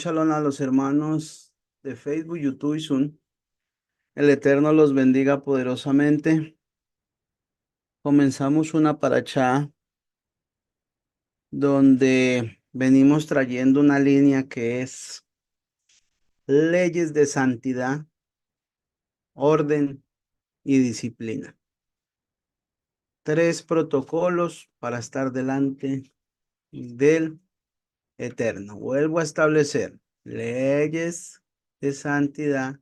Shalom a los hermanos de Facebook, YouTube y Zoom. El Eterno los bendiga poderosamente. Comenzamos una parachá donde venimos trayendo una línea que es leyes de santidad, orden y disciplina. 3 protocolos para estar delante del Eterno. Vuelvo a establecer leyes de santidad,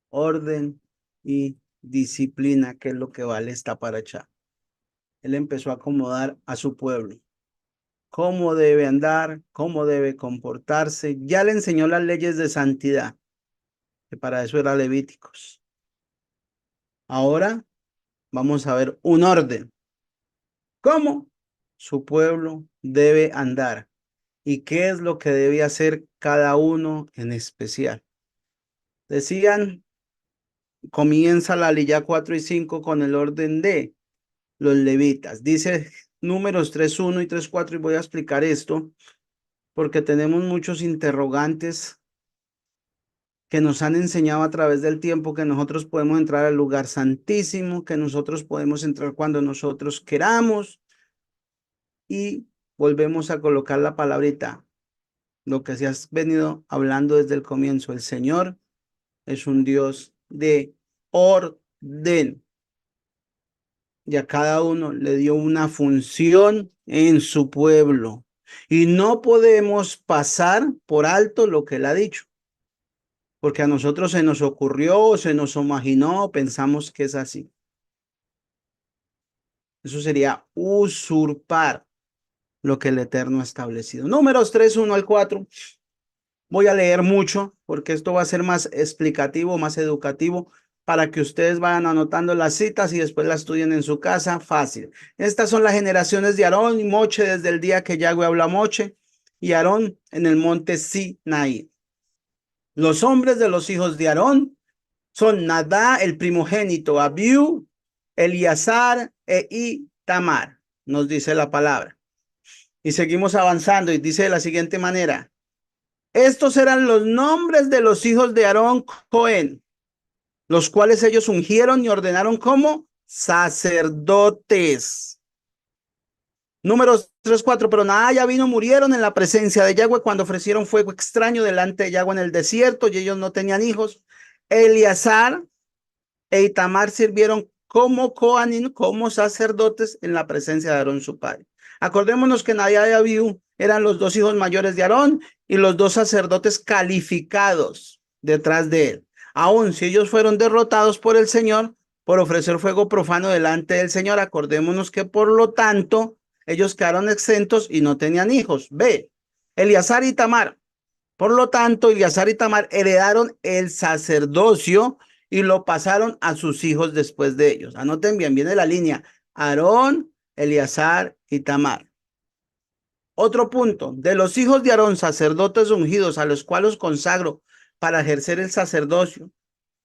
orden y disciplina, que es lo que vale esta parachá. Él empezó a acomodar a su pueblo, cómo debe andar, cómo debe comportarse. Ya le enseñó las leyes de santidad, que para eso era Levíticos. Ahora vamos a ver un orden, cómo su pueblo debe andar y qué es lo que debe hacer cada uno en especial. Decían, comienza la ley 4 y 5 con el orden de los levitas. Dice Números 3:1 y 3:4, y voy a explicar esto porque tenemos muchos interrogantes que nos han enseñado a través del tiempo que nosotros podemos entrar al lugar santísimo, que nosotros podemos entrar cuando nosotros queramos, y volvemos a colocar la palabrita, lo que se has venido hablando desde el comienzo. El Señor es un Dios de orden, y a cada uno le dio una función en su pueblo, y no podemos pasar por alto lo que él ha dicho, porque a nosotros se nos ocurrió, se nos imaginó, pensamos que es así. Eso sería usurpar lo que el Eterno ha establecido. Números 3:1 al 4. Voy a leer mucho porque esto va a ser más explicativo, más educativo, para que ustedes vayan anotando las citas y después las estudien en su casa. Fácil. Estas son las generaciones de Aarón y Moche desde el día que Yahweh habló a Moche y Aarón en el monte Sinaí. Los hombres de los hijos de Aarón son Nadá, el primogénito, Abiú, Eleazar e Itamar, nos dice la palabra. Y seguimos avanzando y dice de la siguiente manera: estos eran los nombres de los hijos de Aarón Cohen, los cuales ellos ungieron y ordenaron como sacerdotes. Números 3:4. Pero Nadá y Abino murieron en la presencia de Yahweh cuando ofrecieron fuego extraño delante de Yahweh en el desierto, y ellos no tenían hijos. Eleazar e Itamar sirvieron como Coanim, como sacerdotes en la presencia de Aarón su padre. Acordémonos que Nadab y Abiú eran los 2 hijos mayores de Aarón y los 2 sacerdotes calificados detrás de él. Aun si ellos fueron derrotados por el Señor por ofrecer fuego profano delante del Señor, acordémonos que por lo tanto ellos quedaron exentos y no tenían hijos. B. Eleazar y Itamar. Por lo tanto, Eleazar y Tamar heredaron el sacerdocio y lo pasaron a sus hijos después de ellos. Anoten bien, viene la línea: Aarón, Eleazar y Tamar. Otro punto: de los hijos de Aarón, sacerdotes ungidos, a los cuales consagro para ejercer el sacerdocio.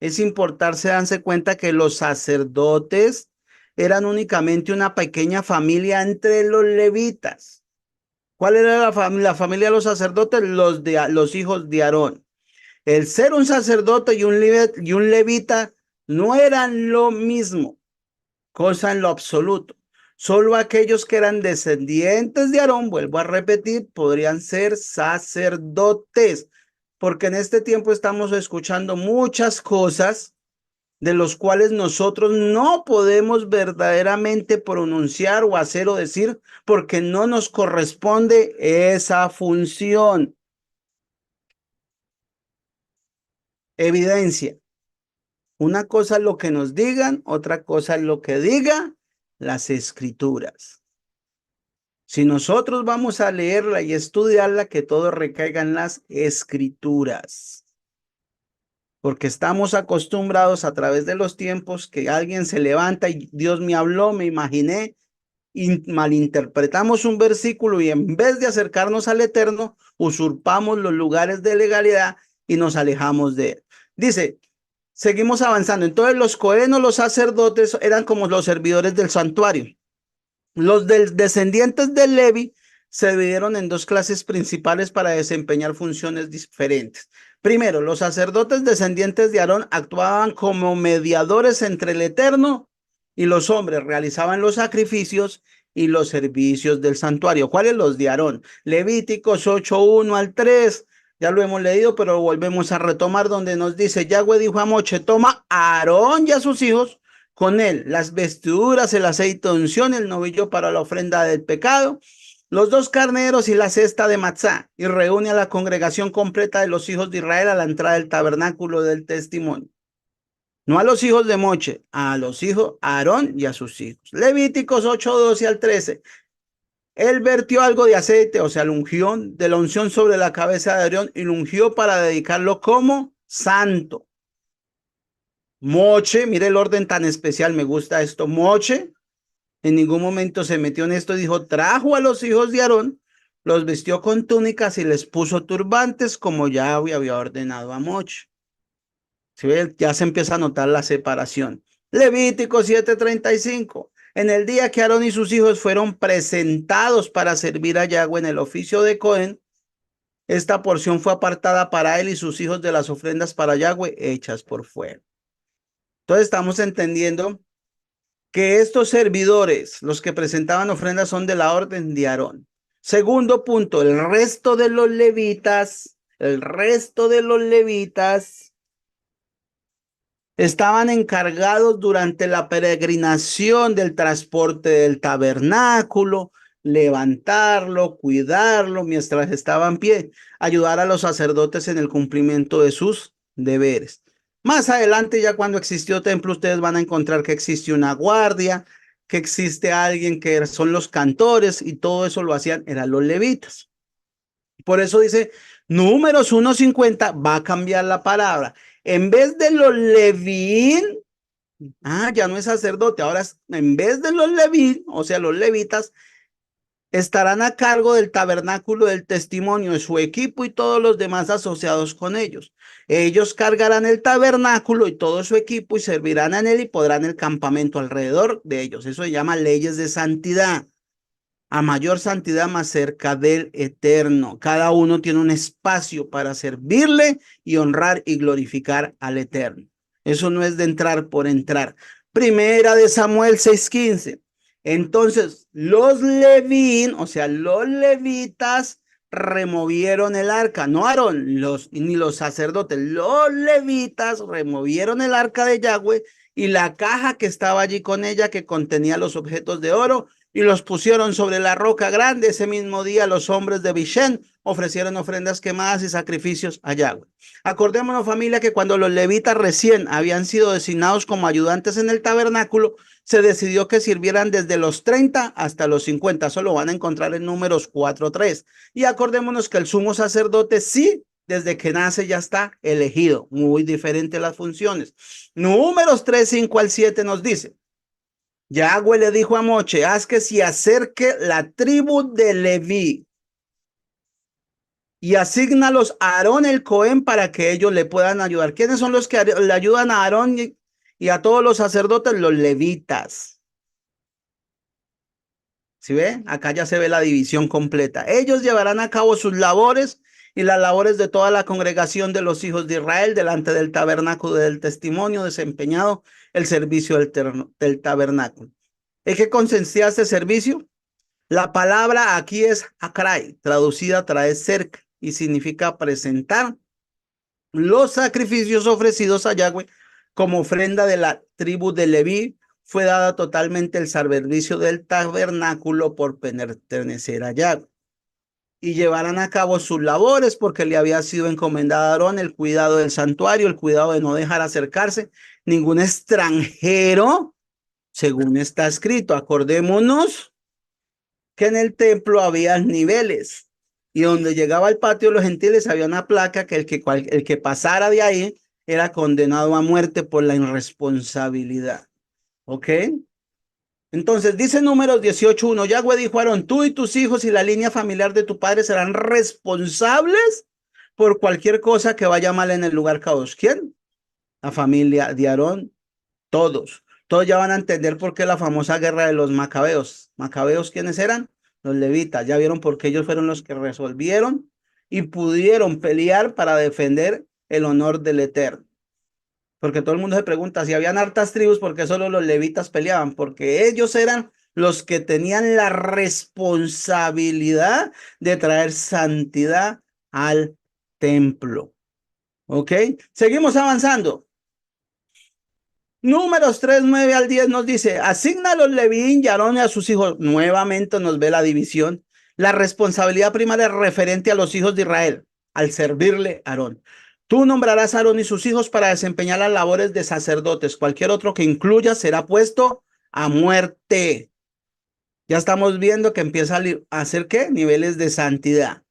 Es importante darse cuenta que los sacerdotes eran únicamente una pequeña familia entre los levitas. ¿Cuál era la familia de los sacerdotes? Los hijos de Aarón. El ser un sacerdote y un levita no eran lo mismo, cosa en lo absoluto. Solo aquellos que eran descendientes de Aarón, vuelvo a repetir, podrían ser sacerdotes, porque en este tiempo estamos escuchando muchas cosas de los cuales nosotros no podemos verdaderamente pronunciar o hacer o decir, porque no nos corresponde esa función. Evidencia: una cosa es lo que nos digan, otra cosa es lo que diga las escrituras. Si nosotros vamos a leerla y estudiarla, que todo recaiga en las escrituras, porque estamos acostumbrados a través de los tiempos que alguien se levanta y Dios me habló, me imaginé, y malinterpretamos un versículo, y en vez de acercarnos al Eterno, usurpamos los lugares de legalidad y nos alejamos de él. Dice, seguimos avanzando. Entonces los cohenos, los sacerdotes, eran como los servidores del santuario. Los descendientes de Levi se dividieron en dos clases principales para desempeñar funciones diferentes. Primero, los sacerdotes descendientes de Aarón actuaban como mediadores entre el Eterno y los hombres, realizaban los sacrificios y los servicios del santuario. ¿Cuáles los de Aarón? Levíticos 8:1 al 3. Ya lo hemos leído, pero volvemos a retomar donde nos dice, Yahweh dijo a Moche, toma a Aarón y a sus hijos con él las vestiduras, el aceite de unción, el novillo para la ofrenda del pecado, los dos carneros y la cesta de matzá, y reúne a la congregación completa de los hijos de Israel a la entrada del tabernáculo del testimonio. No a los hijos de Moche, a los hijos, a Aarón y a sus hijos. Levíticos 8:12 al 13. Él vertió algo de aceite, o sea, la unción de la unción sobre la cabeza de Aarón y lo ungió para dedicarlo como santo. Moche, mire el orden tan especial, me gusta esto. Moche en ningún momento se metió en esto, dijo, trajo a los hijos de Aarón, los vistió con túnicas y les puso turbantes como Yahweh había ordenado a Moche. ¿Sí ve? Ya se empieza a notar la separación. Levítico 7:35. En el día que Aarón y sus hijos fueron presentados para servir a Yahweh en el oficio de Cohen, esta porción fue apartada para él y sus hijos de las ofrendas para Yahweh hechas por fuego. Entonces estamos entendiendo que estos servidores, los que presentaban ofrendas, son de la orden de Aarón. Segundo punto, el resto de los levitas estaban encargados durante la peregrinación del transporte del tabernáculo, levantarlo, cuidarlo mientras estaba en pie, ayudar a los sacerdotes en el cumplimiento de sus deberes. Más adelante, ya cuando existió templo, ustedes van a encontrar que existe una guardia, que existe alguien que son los cantores y todo eso lo hacían, eran los levitas. Por eso dice, Números 1:50 va a cambiar la palabra. En vez de los levín, ya no es sacerdote, ahora en vez de los levín, o sea, los levitas, estarán a cargo del tabernáculo del testimonio, de su equipo y todos los demás asociados con ellos. Ellos cargarán el tabernáculo y todo su equipo y servirán en él y podrán el campamento alrededor de ellos. Eso se llama leyes de santidad. A mayor santidad, más cerca del Eterno. Cada uno tiene un espacio para servirle y honrar y glorificar al Eterno. Eso no es de entrar por entrar. Primera de Samuel 6:15. Entonces, los levín, o sea, los levitas removieron el arca, no Aarón, ni los sacerdotes, los levitas removieron el arca de Yahweh y la caja que estaba allí con ella que contenía los objetos de oro y los pusieron sobre la roca grande. Ese mismo día los hombres de Bishen ofrecieron ofrendas quemadas y sacrificios a Yahweh. Acordémonos, familia, que cuando los levitas recién habían sido designados como ayudantes en el tabernáculo, se decidió que sirvieran desde los 30 hasta los 50. Eso lo van a encontrar en Números 4:3. Y acordémonos que el sumo sacerdote sí, desde que nace ya está elegido. Muy diferente las funciones. Números 3:5 al 7 nos dice, Yahweh le dijo a Moche, haz que se acerque la tribu de Leví y asígnalos a Aarón el Cohen para que ellos le puedan ayudar. ¿Quiénes son los que le ayudan a Aarón y a todos los sacerdotes? Los levitas. ¿Sí ve? Acá ya se ve la división completa. Ellos llevarán a cabo sus labores y las labores de toda la congregación de los hijos de Israel delante del tabernáculo del testimonio, desempeñado el servicio del tabernáculo. ¿En qué consistía este servicio? La palabra aquí es akrai, traducida trae cerca y significa presentar los sacrificios ofrecidos a Yahweh como ofrenda de la tribu de Leví. Fue dada totalmente el servicio del tabernáculo por pertenecer a Yahweh. Y llevarán a cabo sus labores porque le había sido encomendado a Aarón el cuidado del santuario, el cuidado de no dejar acercarse ningún extranjero, según está escrito. Acordémonos que en el templo había niveles y donde llegaba al patio de los gentiles había una placa que el que pasara de ahí era condenado a muerte por la irresponsabilidad. ¿Ok? Entonces dice Números 18:1, Yahweh dijo a Aarón, tú y tus hijos y la línea familiar de tu padre serán responsables por cualquier cosa que vaya mal en el lugar caos. ¿Quién? La familia de Aarón, todos. Todos ya van a entender por qué la famosa guerra de los macabeos. ¿Macabeos quiénes eran? los levitas. Ya vieron por qué ellos fueron los que resolvieron y pudieron pelear para defender el honor del Eterno. Porque todo el mundo se pregunta si habían hartas tribus, ¿por qué solo los levitas peleaban? Porque ellos eran los que tenían la responsabilidad de traer santidad al templo. ¿Ok? Seguimos avanzando. Números 3, 9 al 10 nos dice, asigna a los Levín y Aarón y a sus hijos. Nuevamente nos ve la división. La responsabilidad primaria referente a los hijos de Israel, al servirle a Aarón. Tú nombrarás a Aarón y sus hijos para desempeñar las labores de sacerdotes. Cualquier otro que incluya será puesto a muerte. Ya estamos viendo que empieza a hacer ¿qué? Niveles de santidad.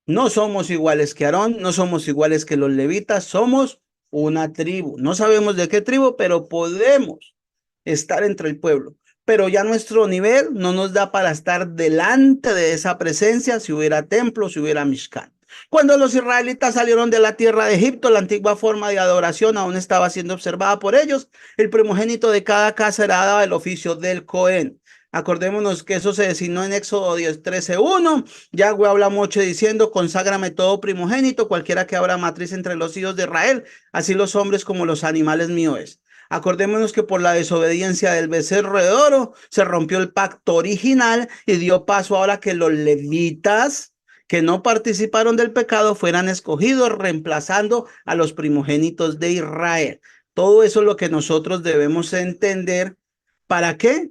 No somos iguales que Aarón, no somos iguales que los levitas, somos una tribu. No sabemos de qué tribu, pero podemos estar entre el pueblo. Pero ya nuestro nivel no nos da para estar delante de esa presencia si hubiera templo, si hubiera Mishkan. Cuando los israelitas salieron de la tierra de Egipto, la antigua forma de adoración aún estaba siendo observada por ellos. El primogénito de cada casa heredaba el oficio del Cohen. Acordémonos que eso se designó en Éxodo 10, 13:1. Yahweh habla mucho diciendo, conságrame todo primogénito, cualquiera que abra matriz entre los hijos de Israel, así los hombres como los animales míos es. Acordémonos que por la desobediencia del becerro de oro se rompió el pacto original y dio paso ahora que los levitas que no participaron del pecado fueran escogidos, reemplazando a los primogénitos de Israel. Todo eso es lo que nosotros debemos entender. ¿Para qué?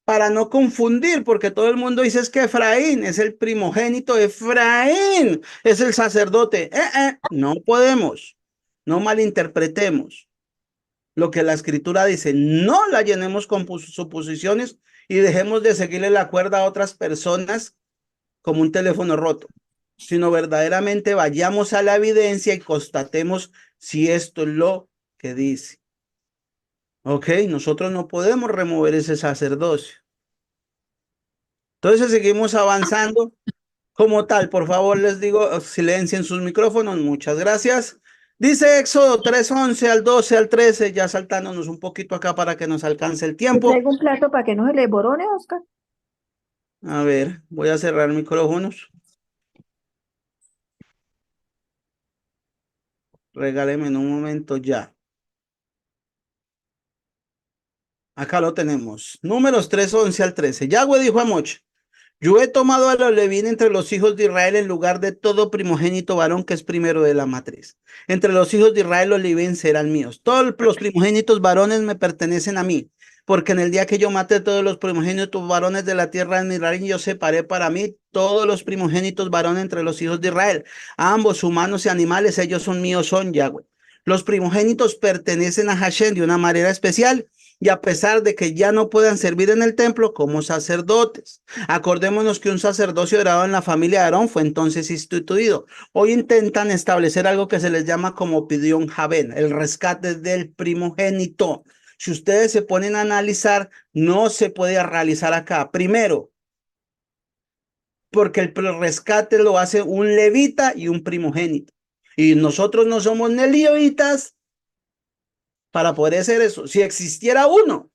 Para no confundir, porque todo el mundo dice es que Efraín es el primogénito, Efraín es el sacerdote. No podemos, no malinterpretemos lo que la escritura dice, no la llenemos con suposiciones y dejemos de seguirle la cuerda a otras personas como un teléfono roto, sino verdaderamente vayamos a la evidencia y constatemos si esto es lo que dice. Ok, nosotros no podemos remover ese sacerdocio. Entonces seguimos avanzando como tal. Por favor, les digo, silencien sus micrófonos. Muchas gracias. Dice Éxodo 3:11 al 12 al 13, ya saltándonos un poquito acá para que nos alcance el Te tiempo. traigo un plato para que no se le borone, Oscar. A ver, voy a cerrar micrófonos. Regáleme en un momento ya. Acá lo tenemos. Números 3:11 al 13. Yahweh dijo a Moche, yo he tomado a los Levín entre los hijos de Israel en lugar de todo primogénito varón que es primero de la matriz. Entre los hijos de Israel los Levín serán míos. Todos los primogénitos varones me pertenecen a mí, porque en el día que yo maté todos los primogénitos varones de la tierra de Israel, yo separé para mí todos los primogénitos varones entre los hijos de Israel. Ambos, humanos y animales, ellos son míos, son Yahweh. Los primogénitos pertenecen a Hashem de una manera especial y a pesar de que ya no puedan servir en el templo como sacerdotes. Acordémonos que un sacerdocio heredado en la familia de Aarón fue entonces instituido. Hoy intentan establecer algo que se les llama como pidión Javén, el rescate del primogénito. Si ustedes se ponen a analizar, no se puede realizar acá. Primero, porque el rescate lo hace un levita y un primogénito. Y nosotros no somos ni levitas para poder hacer eso. Si existiera uno,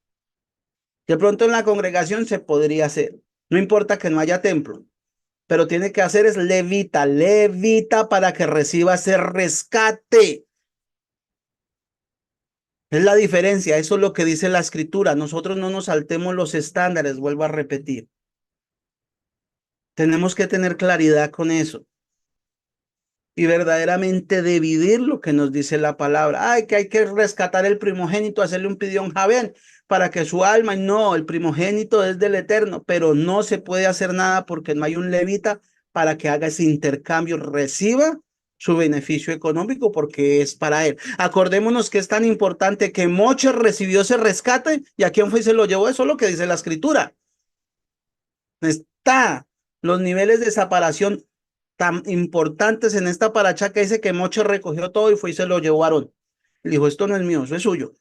de pronto en la congregación se podría hacer. No importa que no haya templo, pero tiene que hacer es levita, levita para que reciba ese rescate. Es la diferencia, eso es lo que dice la escritura. Nosotros no nos saltemos los estándares, vuelvo a repetir. Tenemos que tener claridad con eso y verdaderamente dividir lo que nos dice la palabra. Ay, que hay que rescatar el primogénito, hacerle un pidión Javén para que su alma, no, el primogénito es del Eterno, pero no se puede hacer nada porque no hay un levita para que haga ese intercambio, reciba su beneficio económico porque es para él. Acordémonos que es tan importante que Moche recibió ese rescate y a quién fue y se lo llevó. Eso es lo que dice la escritura. Está los niveles de separación tan importantes en esta paracha que dice que Moche recogió todo y fue y se lo llevó a Aarón. Le dijo, esto no es mío, eso es suyo.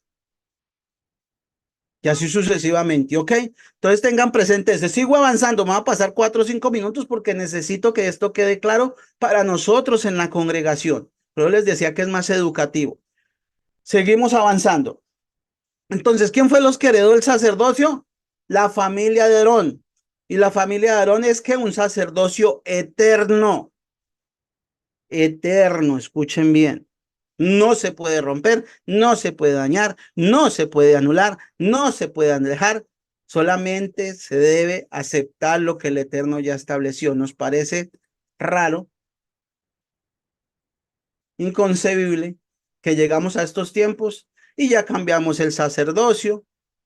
Y así sucesivamente, ¿ok? Entonces tengan presente eso. Sigo avanzando, me va a pasar 4 o 5 minutos porque necesito que esto quede claro para nosotros en la congregación. Pero les decía que es más educativo. Seguimos avanzando. Entonces, ¿quién fue los que heredó el sacerdocio? La familia de Aarón. Y la familia de Aarón es que un sacerdocio eterno, eterno, escuchen bien. No se puede romper, no se puede dañar, no se puede anular, no se puede dejar. Solamente se debe aceptar lo que el Eterno ya estableció. ¿Nos parece raro, inconcebible que llegamos a estos tiempos y ya cambiamos el sacerdocio?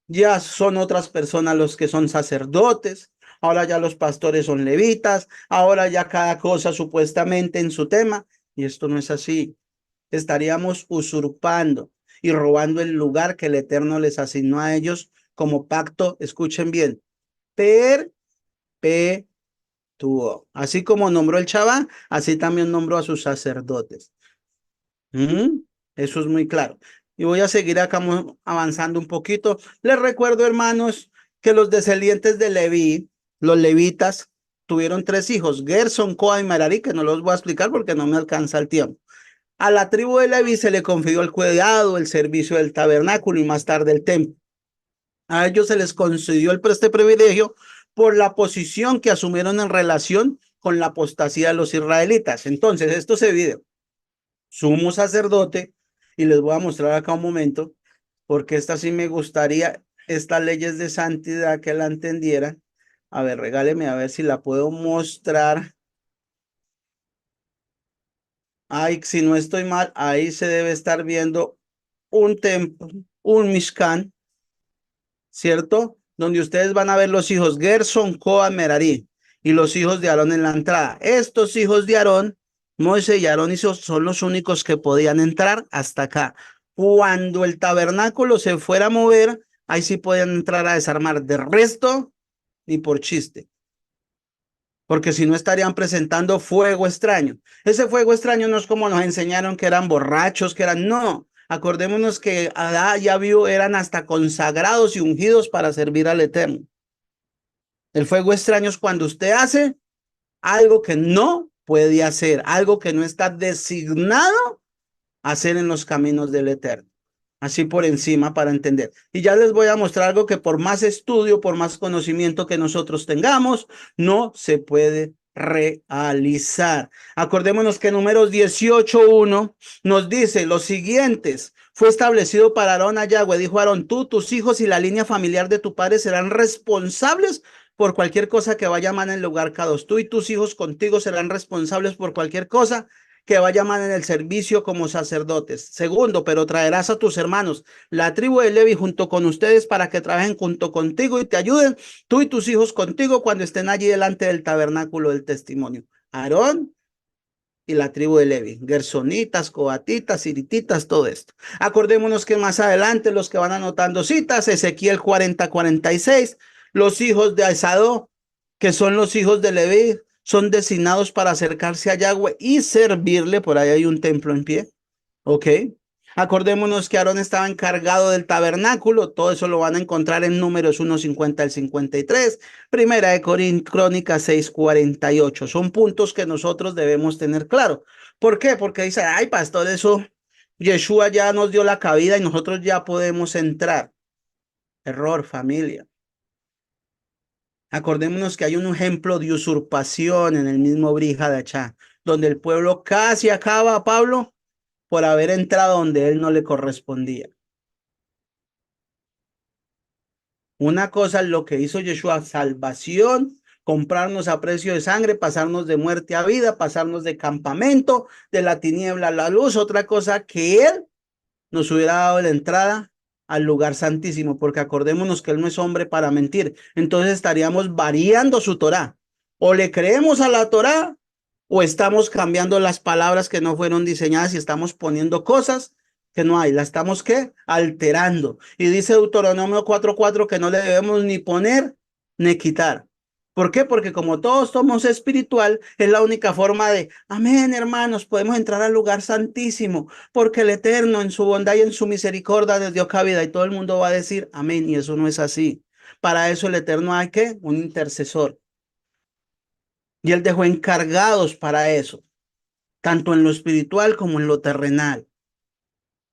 Ya son otras personas los que son sacerdotes. Ahora ya los pastores son levitas. Ahora ya cada cosa supuestamente en su tema. Y esto no es así. Estaríamos usurpando y robando el lugar que el Eterno les asignó a ellos como pacto, escuchen bien, perpetuo. Así como nombró el Shabbat, así también nombró a sus sacerdotes. ¿Mm? Eso es muy claro. Y voy a seguir acá avanzando un poquito. Les recuerdo, hermanos, que los descendientes de Leví, los levitas, tuvieron tres hijos, Gerson, Coa y Merari, que no los voy a explicar porque no me alcanza el tiempo. A la tribu de Leví se le confirió el cuidado, el servicio del tabernáculo y más tarde el templo. A ellos se les concedió este privilegio por la posición que asumieron en relación con la apostasía de los israelitas. Entonces, esto se divide. Sumo sacerdote, y les voy a mostrar acá un momento, porque esta sí me gustaría, estas leyes de santidad que la entendieran. A ver, regáleme a ver si la puedo mostrar. Ay, si no estoy mal, ahí se debe estar viendo un templo, un Mishkan, ¿cierto? Donde ustedes van a ver los hijos Gerson, Coa, Merari y los hijos de Aarón en la entrada. Estos hijos de Aarón, Moisés y Aarón son los únicos que podían entrar hasta acá. Cuando el tabernáculo se fuera a mover, ahí sí podían entrar a desarmar. De resto, ni por chiste, porque si no estarían presentando fuego extraño. Ese fuego extraño no es como nos enseñaron que eran borrachos, que eran, no. Acordémonos que Adá ya vio, eran hasta consagrados y ungidos para servir al Eterno. El fuego extraño es cuando usted hace algo que no puede hacer, algo que no está designado a hacer en los caminos del Eterno. Así por encima para entender. Y ya les voy a mostrar algo que por más estudio, por más conocimiento que nosotros tengamos, no se puede realizar. Acordémonos que Números 18:1 nos dice los siguientes. Fue establecido para Aarón a Yahweh, dijo Aarón, tú, tus hijos y la línea familiar de tu padre serán responsables por cualquier cosa que vaya mal en el lugar K2. Tú y tus hijos contigo serán responsables por cualquier cosa que vaya mal en el servicio como sacerdotes. Segundo, pero traerás a tus hermanos, la tribu de Levi, junto con ustedes para que trabajen junto contigo y te ayuden, tú y tus hijos contigo cuando estén allí delante del tabernáculo del testimonio. Aarón y la tribu de Levi, gersonitas, coatitas, sirititas, todo esto. Acordémonos que más adelante los que van anotando citas, Ezequiel 40:46, los hijos de Aizadó, que son los hijos de Leví, son designados para acercarse a Yahweh y servirle. Por ahí hay un templo en pie. Ok. Acordémonos que Aarón estaba encargado del tabernáculo. Todo eso lo van a encontrar en Números 1:50 al 53. Primera de Crónicas 6:48. Son puntos que nosotros debemos tener claro. ¿Por qué? Porque dice, ay, pastor, eso Yeshua ya nos dio la cabida y nosotros ya podemos entrar. Error, familia. Acordémonos que hay un ejemplo de usurpación en el mismo Brija de Achá, donde el pueblo casi acaba a Pablo por haber entrado donde él no le correspondía. Una cosa es lo que hizo Yeshua, salvación, comprarnos a precio de sangre, pasarnos de muerte a vida, pasarnos de campamento, de la tiniebla a la luz. Otra cosa que él nos hubiera dado la entrada al lugar santísimo, porque acordémonos que él no es hombre para mentir. Entonces estaríamos variando su Torá. O le creemos a la Torá o estamos cambiando las palabras que no fueron diseñadas y estamos poniendo cosas que no hay. La estamos, ¿qué? Alterando. Y dice Deuteronomio 4:4 que no le debemos ni poner ni quitar. ¿Por qué? Porque como todos somos espiritual, es la única forma de, amén, hermanos, podemos entrar al lugar santísimo, porque el Eterno en su bondad y en su misericordia les dio cabida y todo el mundo va a decir, amén, y eso no es así. Para eso el Eterno hay que un intercesor. Y él dejó encargados para eso, tanto en lo espiritual como en lo terrenal.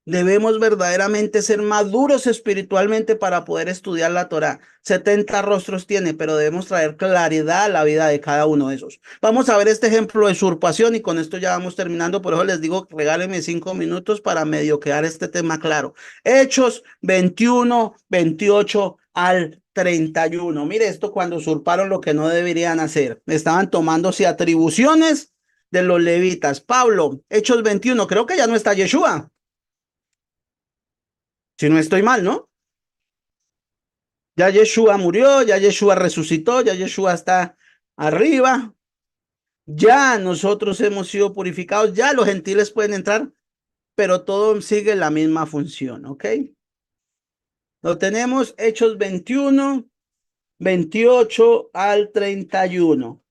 Debemos verdaderamente ser maduros espiritualmente para poder estudiar la Torá. 70 rostros tiene, pero debemos traer claridad a la vida de cada uno de esos. Vamos a ver este ejemplo de usurpación y con esto ya vamos terminando. Por eso les digo, regálenme 5 minutos para medio quedar este tema claro. Hechos 21, 28 al 31. Mire esto cuando usurparon lo que no deberían hacer. Estaban tomándose atribuciones de los levitas. Pablo, Hechos 21, creo que ya no está Yeshua. Si no estoy mal, ¿no? Ya Yeshua murió, ya Yeshua resucitó, ya Yeshua está arriba, ya nosotros hemos sido purificados, ya los gentiles pueden entrar, pero todo sigue la misma función, ¿ok? Lo tenemos Hechos 21, 28 al 31.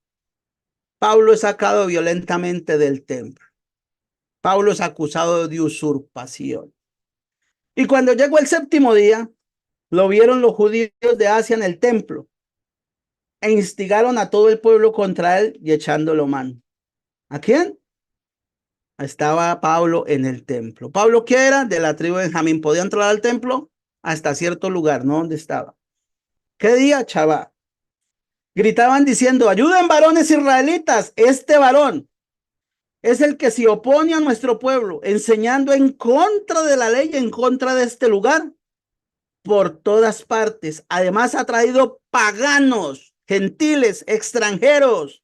Pablo es sacado violentamente del templo. Pablo es acusado de usurpación. Y cuando llegó el séptimo día, lo vieron los judíos de Asia en el templo e instigaron a todo el pueblo contra él y echándolo mano. ¿A quién? Estaba Pablo en el templo. ¿Pablo qué era? De la tribu de Benjamín. ¿Podía entrar al templo? Hasta cierto lugar, ¿no? ¿Dónde estaba? ¿Qué día, chaval? Gritaban diciendo, ayuden varones israelitas, este varón es el que se opone a nuestro pueblo, enseñando en contra de la ley, en contra de este lugar, por todas partes. Además ha traído paganos, gentiles, extranjeros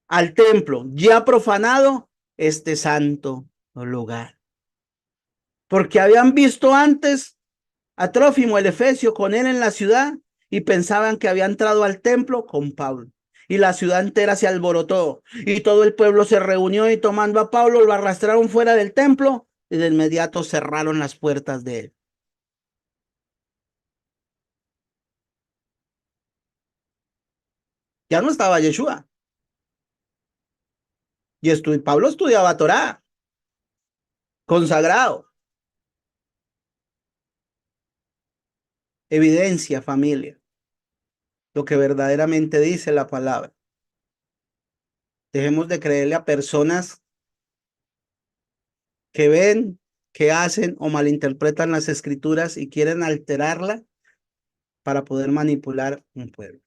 al templo, ya profanado este santo lugar. Porque habían visto antes a Trófimo el Efesio con él en la ciudad y pensaban que había entrado al templo con Pablo. Y la ciudad entera se alborotó y todo el pueblo se reunió y tomando a Pablo lo arrastraron fuera del templo y de inmediato cerraron las puertas de él. Ya no estaba Yeshua. Y Pablo estudiaba Torá, consagrado. Evidencia, familia, lo que verdaderamente dice la palabra. Dejemos de creerle a personas que ven, que hacen o malinterpretan las escrituras y quieren alterarla para poder manipular un pueblo.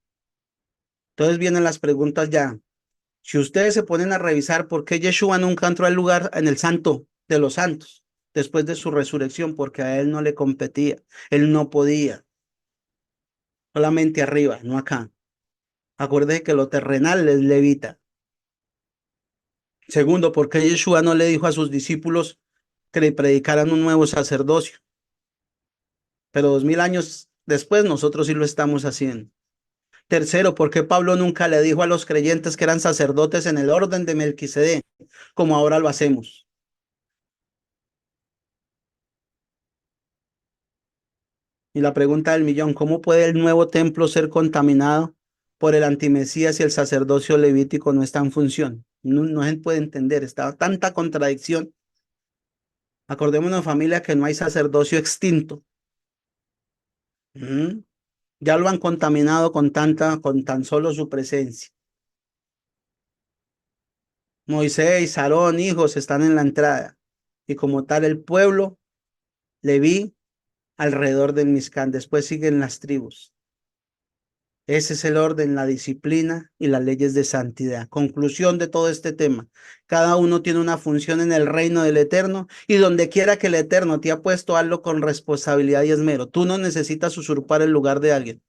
Entonces vienen las preguntas ya. Si ustedes se ponen a revisar por qué Yeshua nunca entró al lugar en el santo de los santos después de su resurrección, porque a él no le competía, él no podía, solamente arriba, no acá. Acuérdense que lo terrenal les levita. Segundo, ¿por qué Yeshua no le dijo a sus discípulos que le predicaran un nuevo sacerdocio? Pero 2000 años después nosotros sí lo estamos haciendo. Tercero, ¿por qué Pablo nunca le dijo a los creyentes que eran sacerdotes en el orden de Melquisedec, como ahora lo hacemos? Y la pregunta del millón, ¿cómo puede el nuevo templo ser contaminado por el antimesías y el sacerdocio levítico no está en función? No se puede entender, está tanta contradicción. Acordémonos, familia, que no hay sacerdocio extinto. ¿Mm? Ya lo han contaminado con tan solo su presencia. Moisés, Aarón, hijos están en la entrada. Y como tal, el pueblo, Leví, alrededor del Mizcán. Después siguen las tribus. Ese es el orden, la disciplina y las leyes de santidad. Conclusión de todo este tema. Cada uno tiene una función en el reino del Eterno y donde quiera que el Eterno te ha puesto, hazlo con responsabilidad y esmero. Tú no necesitas usurpar el lugar de alguien.